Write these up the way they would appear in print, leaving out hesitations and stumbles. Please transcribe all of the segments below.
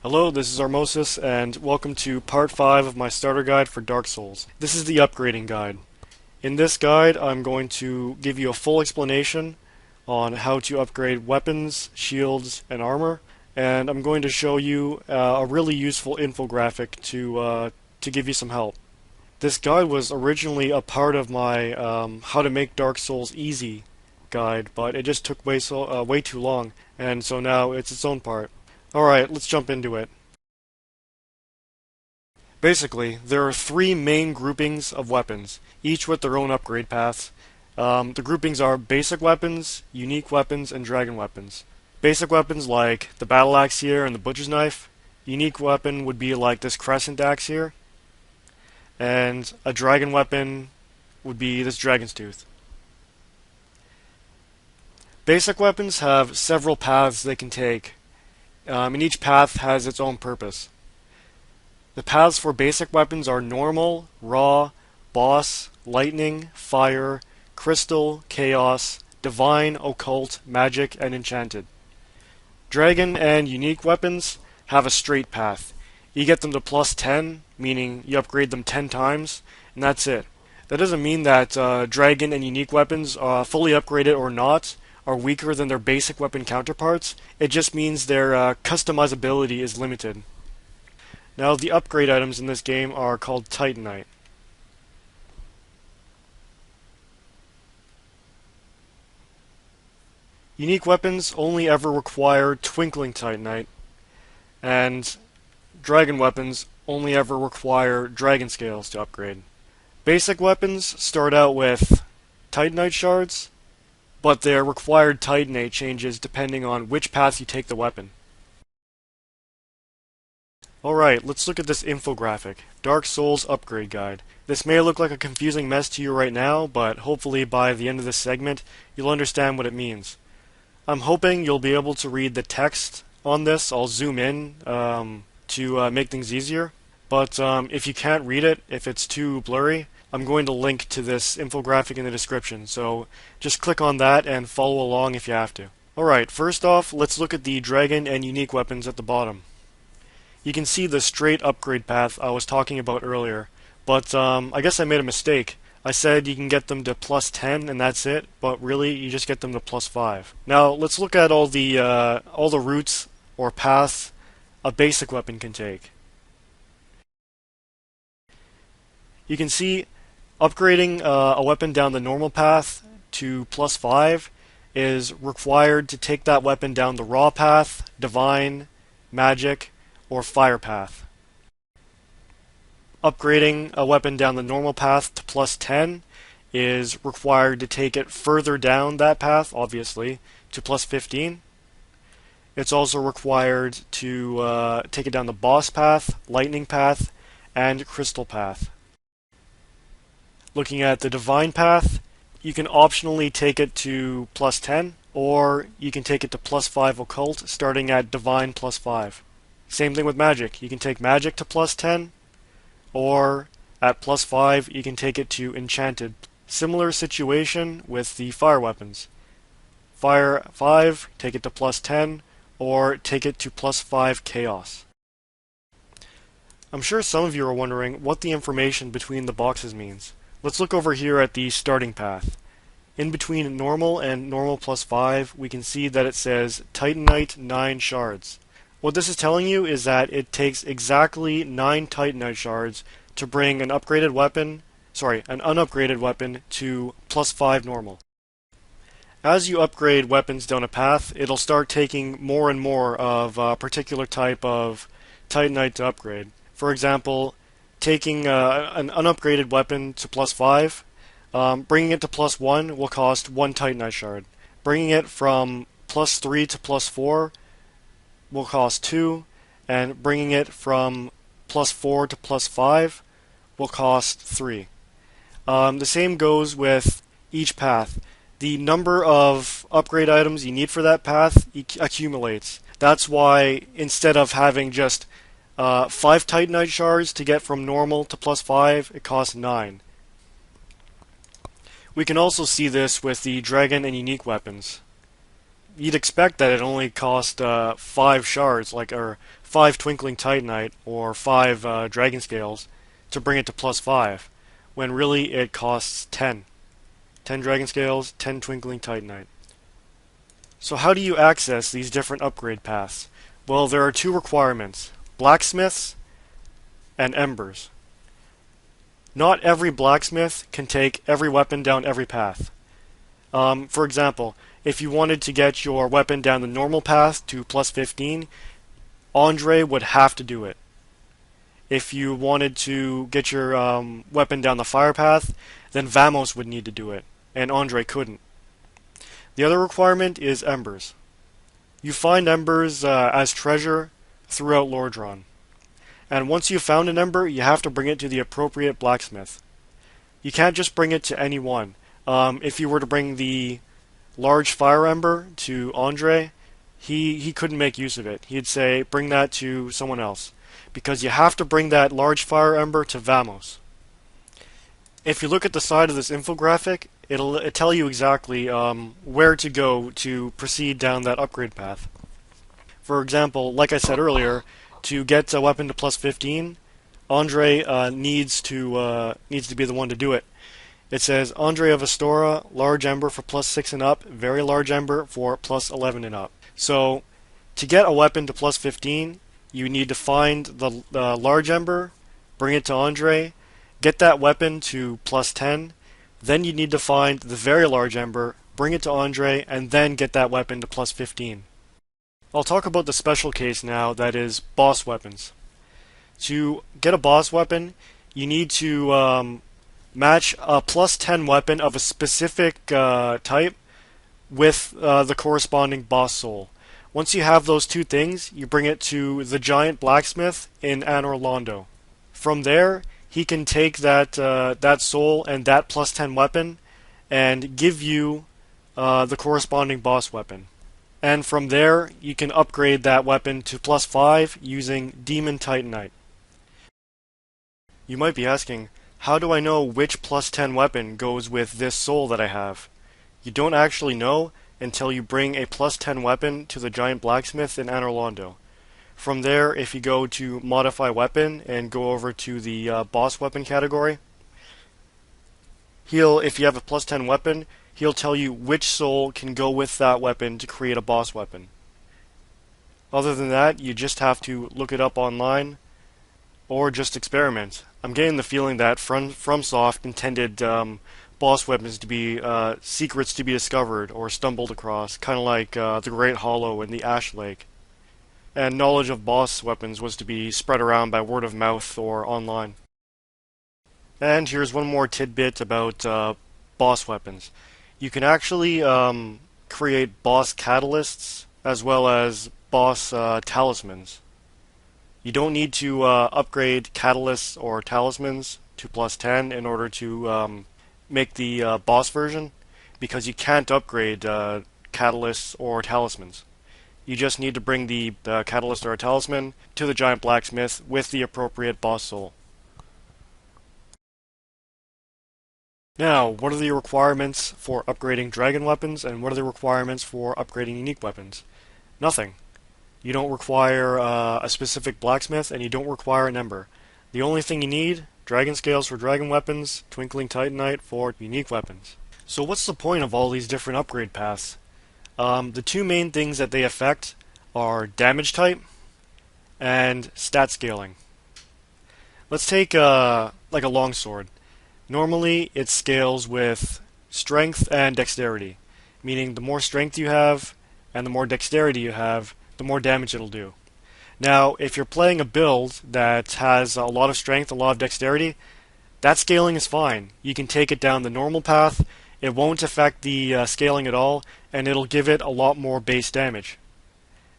Hello, this is Armosis, and welcome to part 5 of my starter guide for Dark Souls. This is the upgrading guide. In this guide, I'm going to give you a full explanation on how to upgrade weapons, shields, and armor, and I'm going to show you a really useful infographic to give you some help. This guide was originally a part of my How to Make Dark Souls Easy guide, but it just took way too long, and so now it's its own part. Alright, let's jump into it. Basically, there are three main groupings of weapons, each with their own upgrade paths. The groupings are basic weapons, unique weapons, and dragon weapons. Basic weapons like the battle axe here and the butcher's knife. Unique weapon would be like this crescent axe here. And a dragon weapon would be this dragon's tooth. Basic weapons have several paths they can take, and each path has its own purpose. The paths for basic weapons are normal, raw, boss, lightning, fire, crystal, chaos, divine, occult, magic, and enchanted. Dragon and unique weapons have a straight path. You get them to plus 10, meaning you upgrade them 10 times, and that's it. That doesn't mean that dragon and unique weapons, fully upgraded or not, are weaker than their basic weapon counterparts. It just means their customizability is limited. Now, the upgrade items in this game are called Titanite. Unique weapons only ever require Twinkling Titanite, and dragon weapons only ever require Dragon Scales to upgrade. Basic weapons start out with Titanite shards, but their required Titanite changes depending on which path you take the weapon. Alright, let's look at this infographic, Dark Souls Upgrade Guide. This may look like a confusing mess to you right now, but hopefully by the end of this segment, you'll understand what it means. I'm hoping you'll be able to read the text on this. I'll zoom in to make things easier, but if you can't read it, if it's too blurry, I'm going to link to this infographic in the description, so just click on that and follow along if you have to. Alright, first off, let's look at the dragon and unique weapons at the bottom. You can see the straight upgrade path I was talking about earlier, but I guess I made a mistake. I said you can get them to plus 10 and that's it, but really you just get them to plus 5. Now let's look at all the routes or paths a basic weapon can take. You can see upgrading a weapon down the normal path to plus 5 is required to take that weapon down the raw path, divine, magic, or fire path. Upgrading a weapon down the normal path to plus 10 is required to take it further down that path, obviously, to plus 15. It's also required to take it down the boss path, lightning path, and crystal path. Looking at the divine path, you can optionally take it to plus 10, or you can take it to plus 5 occult, starting at divine plus 5. Same thing with magic. You can take magic to plus 10, or at plus 5 you can take it to enchanted. Similar situation with the fire weapons. Fire 5, take it to plus 10, or take it to plus 5 chaos. I'm sure some of you are wondering what the information between the boxes means. Let's look over here at the starting path. In between normal and normal plus 5, we can see that it says Titanite 9 shards. What this is telling you is that it takes exactly 9 Titanite shards to bring an unupgraded weapon to plus 5 normal. As you upgrade weapons down a path, it'll start taking more and more of a particular type of Titanite to upgrade. For example, taking an unupgraded weapon to plus 5, bringing it to plus 1 will cost 1 Titanite shard. Bringing it from plus 3 to plus 4 will cost 2, and bringing it from plus 4 to plus 5 will cost 3. The same goes with each path. The number of upgrade items you need for that path accumulates. That's why instead of having just 5 Titanite shards to get from normal to plus 5, it costs 9. We can also see this with the dragon and unique weapons. You'd expect that it only cost 5 shards, or 5 twinkling Titanite or 5 dragon scales to bring it to +5, when really it costs 10. 10 dragon scales, 10 twinkling Titanite. So how do you access these different upgrade paths? Well, there are two requirements: blacksmiths and embers. Not every blacksmith can take every weapon down every path. For example, if you wanted to get your weapon down the normal path to +15, Andre would have to do it. If you wanted to get your weapon down the fire path, then Vamos would need to do it, and Andre couldn't. The other requirement is embers. You find embers as treasure throughout Lordran. And once you've found an ember, you have to bring it to the appropriate blacksmith. You can't just bring it to anyone. If you were to bring the large fire ember to Andre, he couldn't make use of it. He'd say, bring that to someone else. Because you have to bring that large fire ember to Vamos. If you look at the side of this infographic, it'll tell you exactly where to go to proceed down that upgrade path. For example, like I said earlier, to get a weapon to +15, Andre needs to be the one to do it. It says Andre of Astora, large ember for +6 and up, very large ember for +11 and up. So, to get a weapon to +15, you need to find the large ember, bring it to Andre, get that weapon to +10, then you need to find the very large ember, bring it to Andre, and then get that weapon to +15. I'll talk about the special case now, that is boss weapons. To get a boss weapon, you need to match a +10 weapon of a specific type with the corresponding boss soul. Once you have those two things, you bring it to the giant blacksmith in Anor Londo. From there, he can take that soul and that +10 weapon and give you the corresponding boss weapon. And from there, you can upgrade that weapon to +5 using Demon Titanite. You might be asking, how do I know which +10 weapon goes with this soul that I have? You don't actually know until you bring a +10 weapon to the giant blacksmith in Anor Londo. From there, if you go to Modify Weapon and go over to the Boss Weapon category, if you have a +10 weapon, he'll tell you which soul can go with that weapon to create a boss weapon. Other than that, you just have to look it up online or just experiment. I'm getting the feeling that FromSoft intended boss weapons to be secrets to be discovered or stumbled across, kind of like the Great Hollow and the Ash Lake. And knowledge of boss weapons was to be spread around by word of mouth or online. And here's one more tidbit about boss weapons. You can actually create boss catalysts as well as boss talismans. You don't need to upgrade catalysts or talismans to +10 in order to make the boss version, because you can't upgrade catalysts or talismans. You just need to bring the catalyst or a talisman to the giant blacksmith with the appropriate boss soul. Now, what are the requirements for upgrading dragon weapons, and what are the requirements for upgrading unique weapons? Nothing. You don't require a specific blacksmith, and you don't require an ember. The only thing you need, dragon scales for dragon weapons, twinkling titanite for unique weapons. So what's the point of all these different upgrade paths? The two main things that they affect are damage type and stat scaling. Let's take like a longsword. Normally it scales with strength and dexterity, meaning the more strength you have and the more dexterity you have, the more damage it'll do. Now, if you're playing a build that has a lot of strength, a lot of dexterity, that scaling is fine. You can take it down the normal path, it won't affect the scaling at all, and it'll give it a lot more base damage.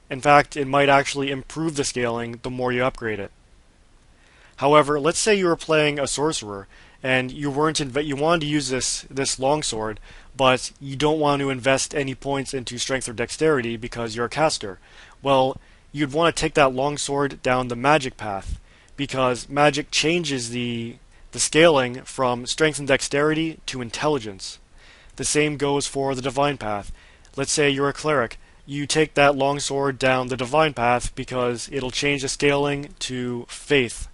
In fact, it might actually improve the scaling the more you upgrade it. However, let's say you were playing a sorcerer, and you wanted to use this longsword, but you don't want to invest any points into strength or dexterity because you're a caster. Well, you'd want to take that longsword down the magic path, because magic changes the scaling from strength and dexterity to intelligence. The same goes for the divine path. Let's say you're a cleric, you take that longsword down the divine path because it'll change the scaling to faith.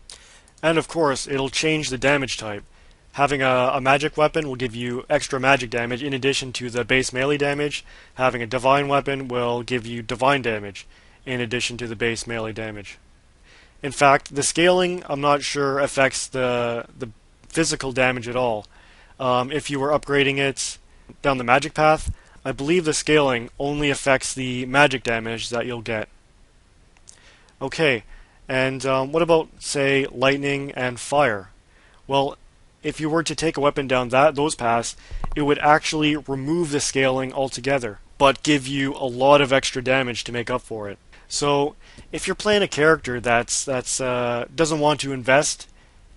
And of course, it'll change the damage type. Having a magic weapon will give you extra magic damage in addition to the base melee damage. Having a divine weapon will give you divine damage in addition to the base melee damage. In fact, the scaling, I'm not sure, affects the physical damage at all. If you were upgrading it down the magic path, I believe the scaling only affects the magic damage that you'll get. Okay, and what about, say, lightning and fire? Well, if you were to take a weapon down those paths, it would actually remove the scaling altogether, but give you a lot of extra damage to make up for it. So, if you're playing a character that's doesn't want to invest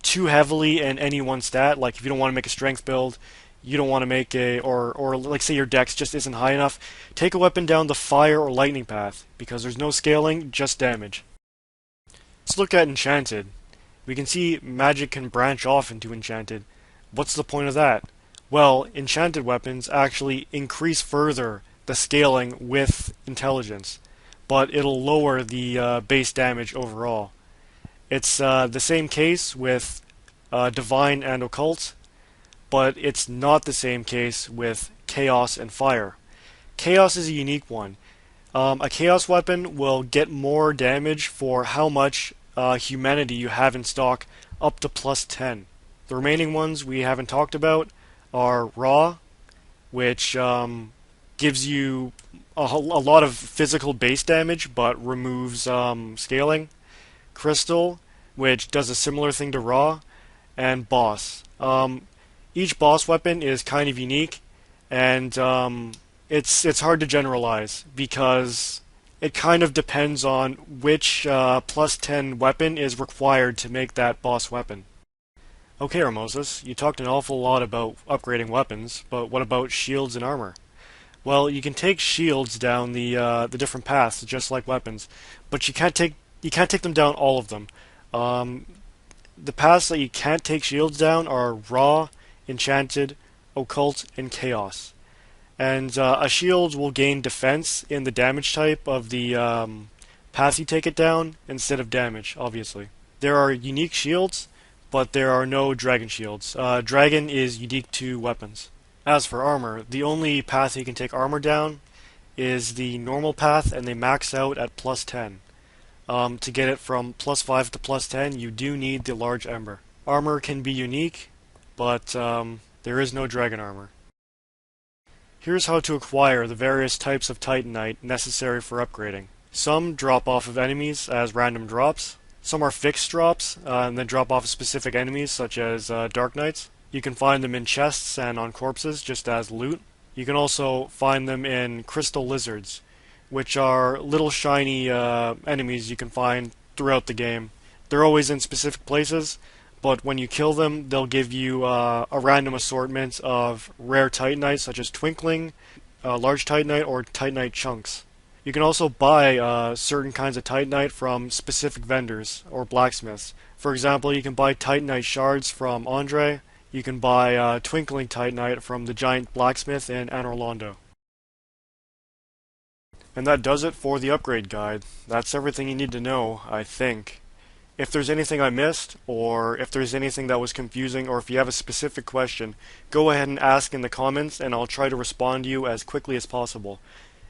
too heavily in any one stat, like if you don't want to make a strength build, you don't want to make or like say your dex just isn't high enough, take a weapon down the fire or lightning path, because there's no scaling, just damage. Let's look at enchanted. We can see magic can branch off into enchanted. What's the point of that? Well, enchanted weapons actually increase further the scaling with intelligence, but it'll lower the base damage overall. It's the same case with divine and occult, but it's not the same case with chaos and fire. Chaos is a unique one. A chaos weapon will get more damage for how much humanity you have in stock, up to plus 10. The remaining ones we haven't talked about are raw, which gives you a lot of physical base damage but removes scaling, crystal, which does a similar thing to raw, and boss. Each boss weapon is kind of unique, and it's hard to generalize because it kind of depends on which plus 10 weapon is required to make that boss weapon. Okay, Armosis, you talked an awful lot about upgrading weapons, but what about shields and armor? Well, you can take shields down the different paths, just like weapons, but you can't take them down all of them. The paths that you can't take shields down are raw, enchanted, occult, and chaos. And a shield will gain defense in the damage type of the path you take it down instead of damage, obviously. There are unique shields, but there are no dragon shields. Dragon is unique to weapons. As for armor, the only path you can take armor down is the normal path, and they max out at plus 10. To get it from plus 5 to plus 10, you do need the large ember. Armor can be unique, but there is no dragon armor. Here's how to acquire the various types of Titanite necessary for upgrading. Some drop off of enemies as random drops. Some are fixed drops, and then drop off of specific enemies, such as Dark Knights. You can find them in chests and on corpses, just as loot. You can also find them in crystal lizards, which are little shiny enemies you can find throughout the game. They're always in specific places, but when you kill them, they'll give you a random assortment of rare Titanite, such as Twinkling, large Titanite, or Titanite chunks. You can also buy certain kinds of Titanite from specific vendors or blacksmiths. For example, you can buy Titanite shards from Andre. You can buy Twinkling Titanite from the giant blacksmith in Anor Londo. And that does it for the upgrade guide. That's everything you need to know, I think. If there's anything I missed, or if there's anything that was confusing, or if you have a specific question, go ahead and ask in the comments, and I'll try to respond to you as quickly as possible.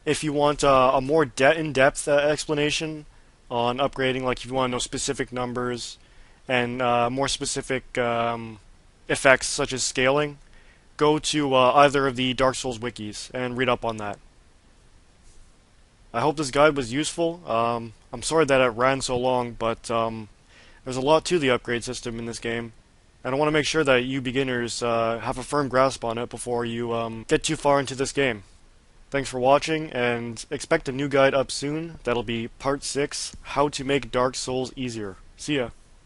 If you want a more in-depth explanation on upgrading, like if you want to know specific numbers and more specific effects such as scaling, go to either of the Dark Souls wikis and read up on that. I hope this guide was useful. I'm sorry that it ran so long, but there's a lot to the upgrade system in this game, and I want to make sure that you beginners have a firm grasp on it before you get too far into this game. Thanks for watching, and expect a new guide up soon. That'll be Part 6, How to Make Dark Souls Easier. See ya.